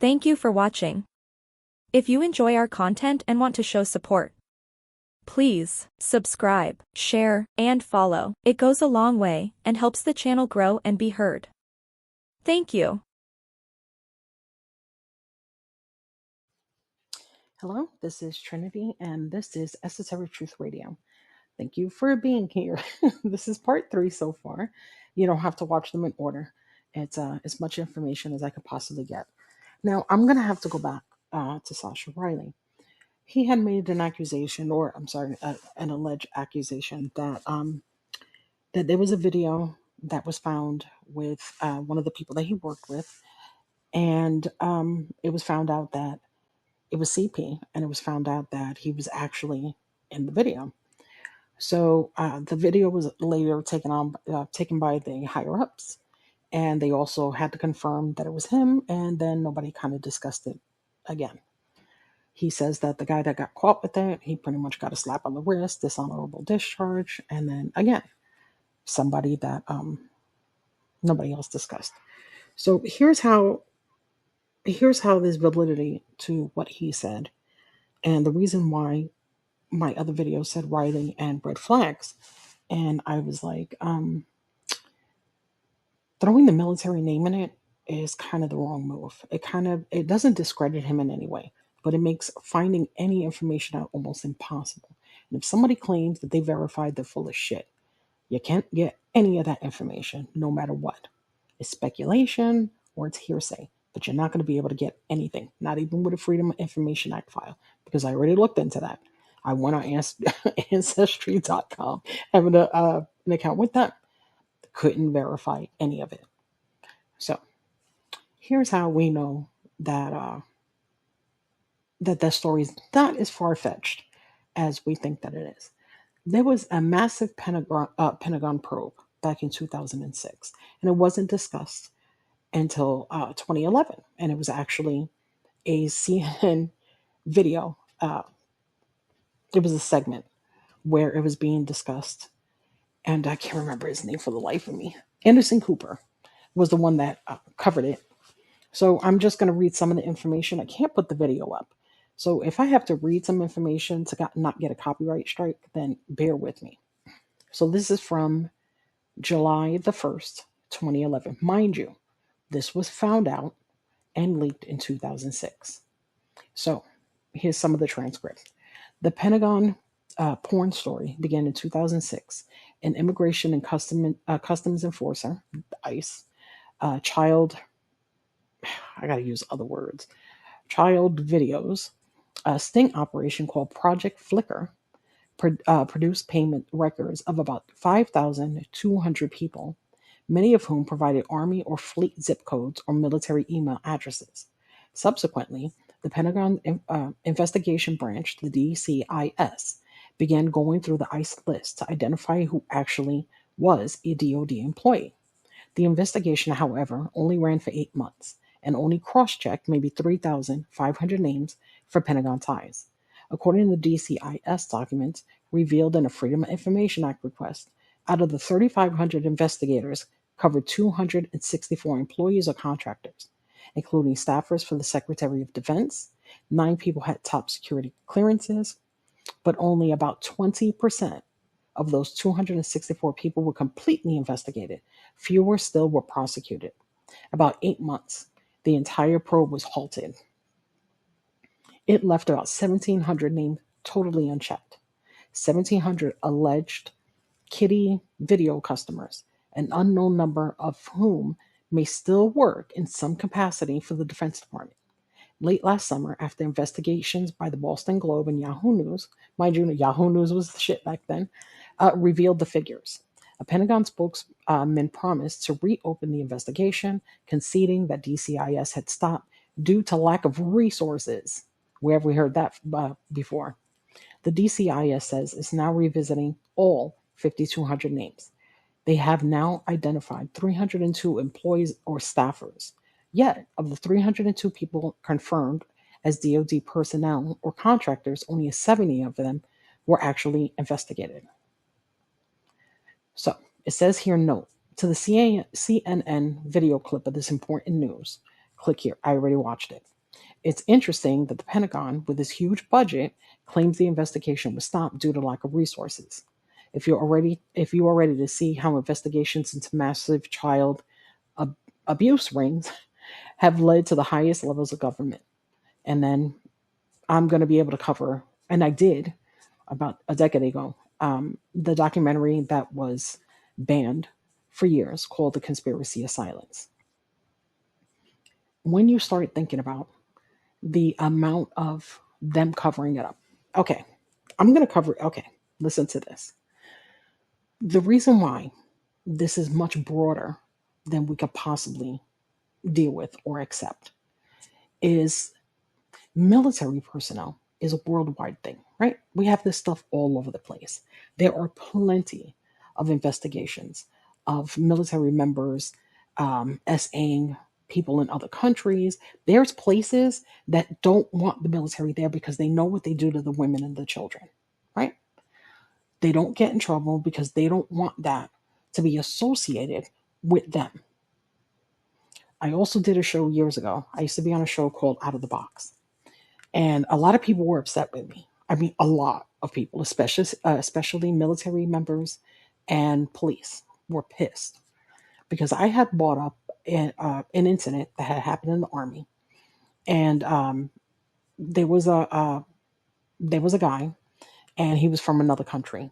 Thank you for watching. If you enjoy our content and want to show support, please subscribe, share, and follow. It goes a long way and helps the channel grow and be heard. Thank you. Hello, this is Trinity, and this is Esoteric-Truth Radio. Thank you for being here. This is part 3 so far. You don't have to watch them in order. It's as much information as I could possibly get. Now, I'm going to have to go back to Sasha Riley. He had made an accusation, or I'm sorry, an alleged accusation that there was a video that was found with one of the people that he worked with, and it was found out that it was CP, and it was found out that he was actually in the video. So the video was later taken by the higher ups, and they also had to confirm that it was him, and then nobody kind of discussed it again. He says that the guy that got caught with it, he pretty much got a slap on the wrist, dishonorable discharge, and then again, somebody that nobody else discussed. So here's how there's validity to what he said, and the reason why my other video said Riley and red flags, and I was like, throwing the military name in it is kind of the wrong move. It doesn't discredit him in any way, but it makes finding any information out almost impossible. And if somebody claims that they verified, they're full of shit. You can't get any of that information, no matter what. It's speculation or it's hearsay, but you're not going to be able to get anything, not even with a Freedom of Information Act file, because I already looked into that. I went on Ancestry.com, having an account with them. Couldn't verify any of it. So here's how we know that that story is not as far-fetched as we think that it is. There was a massive Pentagon probe back in 2006, and it wasn't discussed until 2011, and it was actually a CNN video. It was a segment where it was being discussed, and I can't remember his name for the life of me. Anderson Cooper was the one that covered it. So I'm just going to read some of the information. I can't put the video up. So if I have to read some information to not get a copyright strike, then bear with me. So this is from July the 1st, 2011. Mind you, this was found out and leaked in 2006. So here's some of the transcripts. The Pentagon porn story began in 2006. An immigration and customs enforcer, ICE, child videos, a sting operation called Project Flicker produced payment records of about 5,200 people, many of whom provided Army or fleet zip codes or military email addresses. Subsequently, the Pentagon Investigation Branch, the DCIS, began going through the ICE list to identify who actually was a DoD employee. The investigation, however, only ran for 8 months and only cross-checked maybe 3,500 names for Pentagon ties. According to the DCIS documents revealed in a Freedom of Information Act request, out of the 3,500 investigators covered 264 employees or contractors, including staffers for the Secretary of Defense. 9 people had top security clearances, but only about 20% of those 264 people were completely investigated. Fewer still were prosecuted. About 8 months, the entire probe was halted. It left about 1,700 names totally unchecked. 1,700 alleged kitty video customers, an unknown number of whom may still work in some capacity for the Defense Department. Late last summer, after investigations by the Boston Globe and Yahoo News, mind you, Yahoo News was the shit back then, revealed the figures. A Pentagon spokesman promised to reopen the investigation, conceding that DCIS had stopped due to lack of resources. Where have we heard that before? The DCIS says it's now revisiting all 5,200 names. They have now identified 302 employees or staffers. Yet, of the 302 people confirmed as DoD personnel or contractors, only 70 of them were actually investigated. So, it says here, note, to the CNN video clip of this important news, Click here. I already watched it. It's interesting that the Pentagon, with this huge budget, claims the investigation was stopped due to lack of resources. If you are ready to see how investigations into massive child ab- abuse rings have led to the highest levels of government, and then I'm going to be able to cover, and I did about a decade ago, the documentary that was banned for years called The Conspiracy of Silence. When you start thinking about the amount of them covering it up, okay, I'm going to cover, okay, listen to this. The reason why this is much broader than we could possibly deal with or accept is military personnel is a worldwide thing, right? We have this stuff all over the place. There are plenty of investigations of military members SAing people in other countries. There's places that don't want the military there because they know what they do to the women and the children, right? They don't get in trouble because they don't want that to be associated with them. I also did a show years ago. I used to be on a show called Out of the Box. And a lot of people were upset with me. I mean, a lot of people, especially military members and police, were pissed because I had brought up an incident that had happened in the army, and there was a guy, and he was from another country,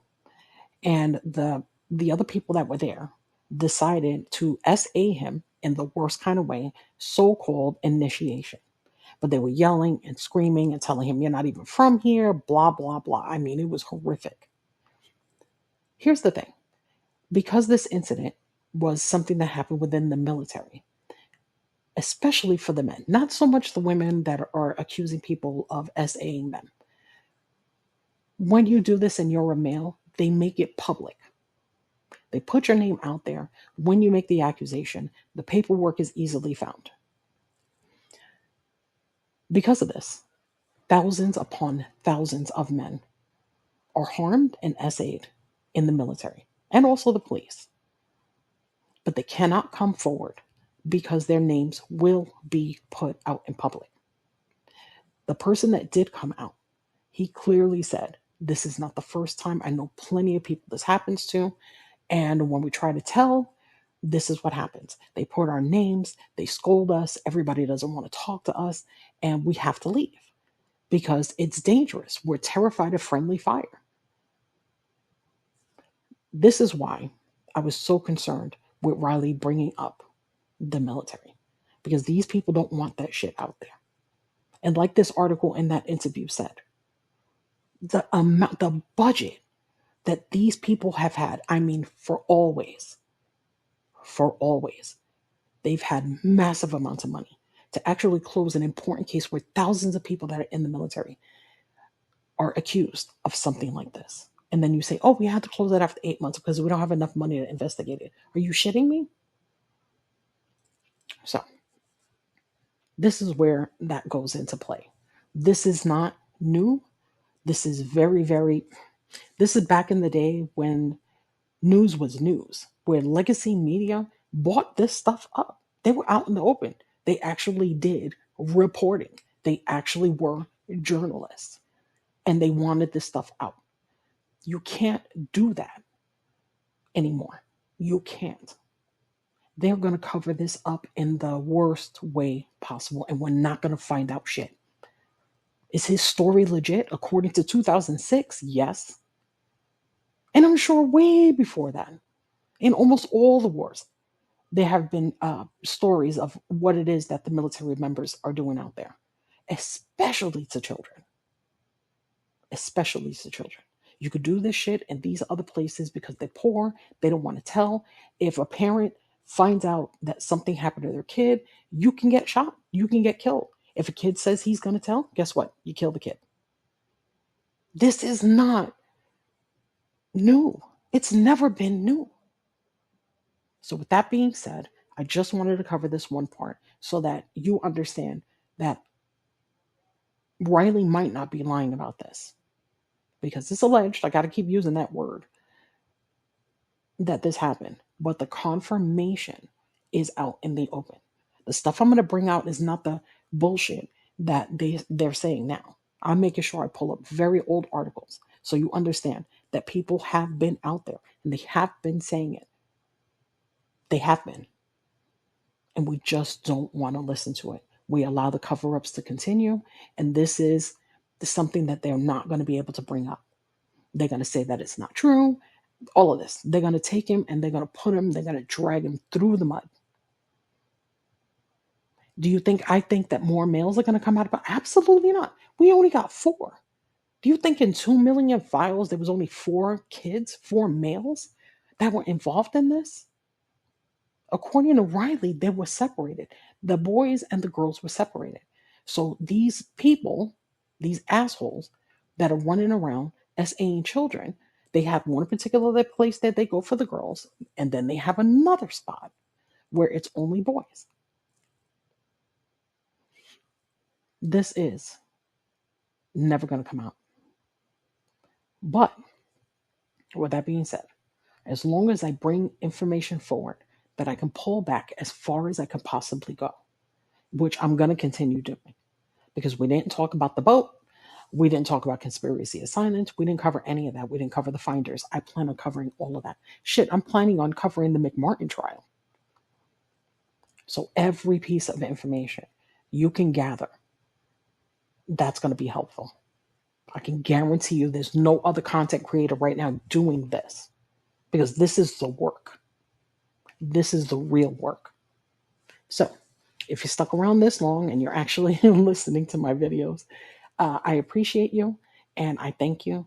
and the other people that were there decided to SA him in the worst kind of way, so-called initiation. But they were yelling and screaming and telling him, "You're not even from here," blah, blah, blah. I mean, it was horrific. Here's the thing, because this incident was something that happened within the military, especially for the men, not so much the women that are accusing people of SAing them. When you do this and you're a male, they make it public. They put your name out there. When you make the accusation, the paperwork is easily found. Because of this, thousands upon thousands of men are harmed and essayed in the military and also the police. But they cannot come forward because their names will be put out in public. The person that did come out, he clearly said, "This is not the first time. I know plenty of people this happens to. And when we try to tell, this is what happens. They put our names, they scold us, everybody doesn't want to talk to us, and we have to leave because it's dangerous. We're terrified of friendly fire." This is why I was so concerned with Riley bringing up the military, because these people don't want that shit out there. And like this article in that interview said, the budget that these people have had, I mean, for always, they've had massive amounts of money to actually close an important case where thousands of people that are in the military are accused of something like this. And then you say, "Oh, we had to close that after 8 months because we don't have enough money to investigate it." Are you shitting me? So this is where that goes into play. This is not new. This is very, very, this is back in the day when news was news, where legacy media bought this stuff up. They were out in the open. They actually did reporting. They actually were journalists and they wanted this stuff out. You can't do that anymore. You can't. They're going to cover this up in the worst way possible, and we're not going to find out shit. Is his story legit? According to 2006, yes. And I'm sure way before that, in almost all the wars, there have been stories of what it is that the military members are doing out there, especially to children. Especially to children. You could do this shit in these other places because they're poor. They don't want to tell. If a parent finds out that something happened to their kid, you can get shot. You can get killed. If a kid says he's going to tell, guess what? You kill the kid. This is not new. It's never been new. So, with that being said, I just wanted to cover this one part so that you understand that Riley might not be lying about this because it's alleged. I got to keep using that word, that this happened, but the confirmation is out in the open. The stuff I'm going to bring out is not the bullshit that they're saying now. I'm making sure I pull up very old articles so you understand that people have been out there and they have been saying it. They have been. And we just don't want to listen to it. We allow the cover ups to continue. And this is something that they're not going to be able to bring up. They're going to say that it's not true. All of this. They're going to take him and they're going to put him, they're going to drag him through the mud. Do you think I think that more males are going to come out? But absolutely not. We only got 4. Do you think in 2 million files there was only 4 kids, 4 males that were involved in this? According to Riley, they were separated. The boys and the girls were separated. So these people, these assholes that are running around SAing children, they have one particular place that they go for the girls, and then they have another spot where it's only boys. This is never going to come out. But with that being said, as long as I bring information forward that I can pull back as far as I can possibly go, which I'm going to continue doing, because we didn't talk about the boat. We didn't talk about conspiracy assignments. We didn't cover any of that. We didn't cover the finders. I plan on covering all of that. Shit, I'm planning on covering the McMartin trial. So every piece of information you can gather, that's going to be helpful. I can guarantee you there's no other content creator right now doing this, because this is the work. This is the real work. So if you stuck around this long and you're actually listening to my videos, I appreciate you and I thank you.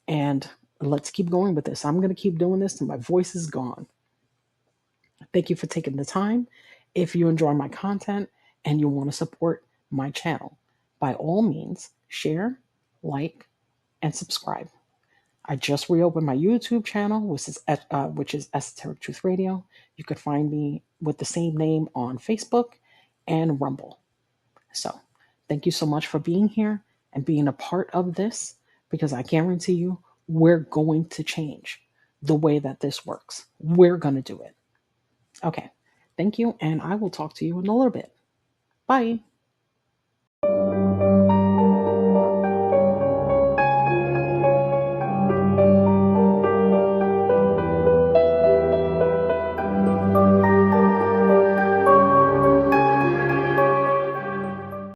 And let's keep going with this. I'm going to keep doing this till my voice is gone. Thank you for taking the time. If you enjoy my content and you want to support my channel, by all means, share, like, and subscribe. I just reopened my YouTube channel, which is Esoteric-Truth Radio. You could find me with the same name on Facebook and Rumble. So thank you so much for being here and being a part of this, because I guarantee you we're going to change the way that this works. We're going to do it. Okay. Thank you. And I will talk to you in a little bit. Bye.